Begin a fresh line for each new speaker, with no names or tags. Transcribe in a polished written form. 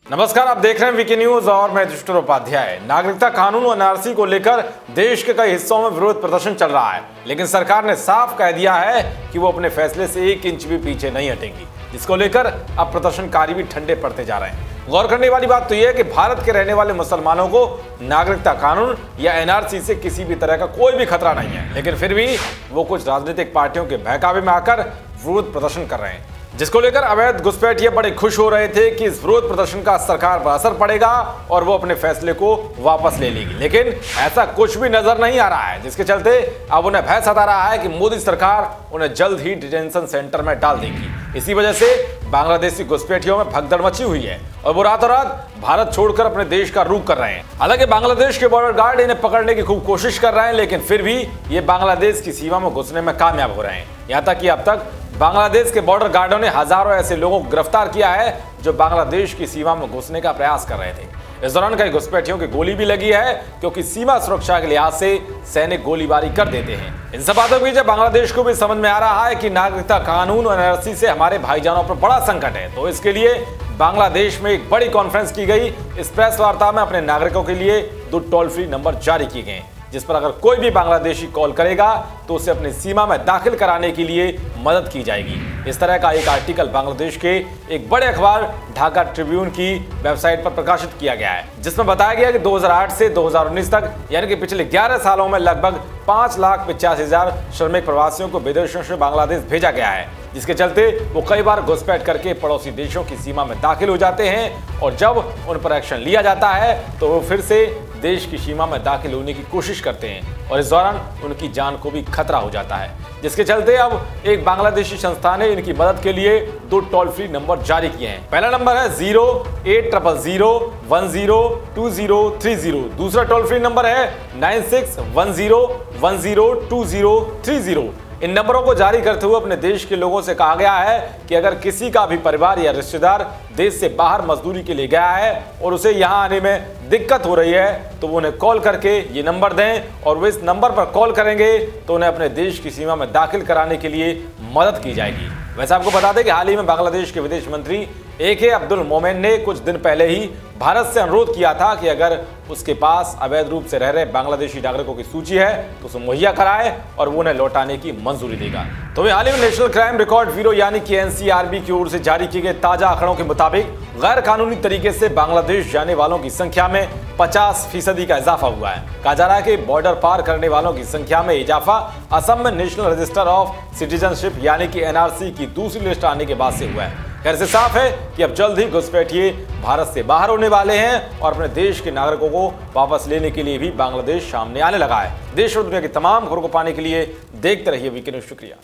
नमस्कार, आप देख रहे हैं वीके न्यूज और मैं युधिष्ठिर उपाध्याय। नागरिकता कानून और एनआरसी को लेकर देश के कई हिस्सों में विरोध प्रदर्शन चल रहा है, लेकिन सरकार ने साफ कह दिया है कि वो अपने फैसले से 1 इंच भी पीछे नहीं हटेगी, जिसको लेकर अब प्रदर्शनकारी भी ठंडे पड़ते जा रहे हैं। गौर करने वाली बात तो यह है कि भारत के रहने वाले मुसलमानों को नागरिकता कानून या एनआरसी से किसी भी तरह का कोई भी खतरा नहीं है, लेकिन फिर भी वो कुछ राजनीतिक पार्टियों के बहकावे में आकर विरोध प्रदर्शन कर रहे हैं, जिसको लेकर अवैध घुसपैठिए बड़े खुश हो रहे थे कि इस विरोध प्रदर्शन का सरकार पर असर पड़ेगा और वो अपने फैसले को वापस ले लेगी। लेकिन ऐसा कुछ भी नजर नहीं आ रहा है, जिसके चलते अब उन्हें भय सता रहा है कि मोदी सरकार उन्हें जल्द ही डिटेंशन सेंटर में डाल देगी। इसी वजह से बांग्लादेशी घुसपैठियों में भगदड़ मची हुई है और वो रातों रात भारत छोड़कर अपने देश का रुख कर रहे हैं। हालांकि बांग्लादेश के बॉर्डर गार्ड इन्हें पकड़ने की खूब कोशिश कर रहे हैं, लेकिन फिर भी ये बांग्लादेश की सीमा में घुसने में कामयाब हो रहे हैं। यहाँ तक कि अब तक बांग्लादेश के बॉर्डर गार्डों ने हजारों ऐसे लोगों को गिरफ्तार किया है जो बांग्लादेश की सीमा में घुसने का प्रयास कर रहे थे। इस दौरान कई घुसपैठियों की गोली भी लगी है, क्योंकि सीमा सुरक्षा के लिहाज से सैनिक गोलीबारी कर देते हैं। इन सब बातों के बीच बांग्लादेश को भी समझ में आ रहा है कि नागरिकता कानून और एनआरसी से हमारे भाईजानों पर बड़ा संकट है, तो इसके लिए बांग्लादेश में एक बड़ी कॉन्फ्रेंस की गई। इस प्रेस वार्ता में अपने नागरिकों के लिए 2 टोल फ्री नंबर जारी किए गए, जिस पर अगर कोई भी बांग्लादेशी कॉल करेगा तो उसे अपनी सीमा में दाखिल कराने के लिए मदद की जाएगी। इस तरह का एक आर्टिकल बांग्लादेश के एक बड़े अखबार ढाका ट्रिब्यून की वेबसाइट पर प्रकाशित किया गया है, जिसमें बताया गया कि 2008 से 2019 तक यानी कि पिछले 11 सालों में लगभग 5,85,000 श्रमिक प्रवासियों को विदेशों से बांग्लादेश भेजा गया है, जिसके चलते वो कई बार घुसपैठ करके पड़ोसी देशों की सीमा में दाखिल हो जाते हैं और जब उन पर एक्शन लिया जाता है तो वो फिर से देश की सीमा में दाखिल होने की कोशिश करते हैं और इस दौरान उनकी जान को भी खतरा हो जाता है, जिसके चलते अब एक बांग्लादेशी संस्था ने इनकी मदद के लिए 2 टोल फ्री नंबर जारी किए हैं। पहला नंबर है 08000102030। दूसरा टोल फ्री नंबर है 9610102030। इन नंबरों को जारी करते हुए अपने देश के लोगों से कहा गया है कि अगर किसी का भी परिवार या रिश्तेदार देश से बाहर मजदूरी के लिए गया है और उसे यहां आने में दिक्कत हो रही है तो वो उन्हें कॉल करके ये नंबर दें और वो इस नंबर पर कॉल करेंगे तो उन्हें अपने देश की सीमा में दाखिल कराने के लिए मदद की जाएगी। वैसे आपको बता दें कि हाल ही में बांग्लादेश के विदेश मंत्री AK अब्दुल मोमेन ने कुछ दिन पहले ही भारत से अनुरोध किया था कि अगर उसके पास अवैध रूप से रह रहे बांग्लादेशी नागरिकों की सूची है तो उसे मुहैया कराए और वो उन्हें लौटाने की मंजूरी देगा। तो हाल ही में नेशनल क्राइम रिकॉर्ड ब्यूरो यानी कि NCRB की ओर से जारी किए गए ताजा आंकड़ों के मुताबिक गैर कानूनी तरीके से बांग्लादेश जाने वालों की संख्या में 50% का इजाफा हुआ है। कहा जा रहा है कि बॉर्डर पार करने वालों की संख्या में इजाफा असम में नेशनल रजिस्टर ऑफ सिटीजनशिप यानी कि NRC की दूसरी लिस्ट आने के बाद से हुआ है। खैर से साफ है कि अब जल्द ही घुसपैठिए भारत से बाहर होने वाले हैं और अपने देश के नागरिकों को वापस लेने के लिए भी बांग्लादेश सामने आने लगा है। देश और दुनिया की तमाम खबरों को पाने के लिए देखते रहिए वीके न्यूज। शुक्रिया।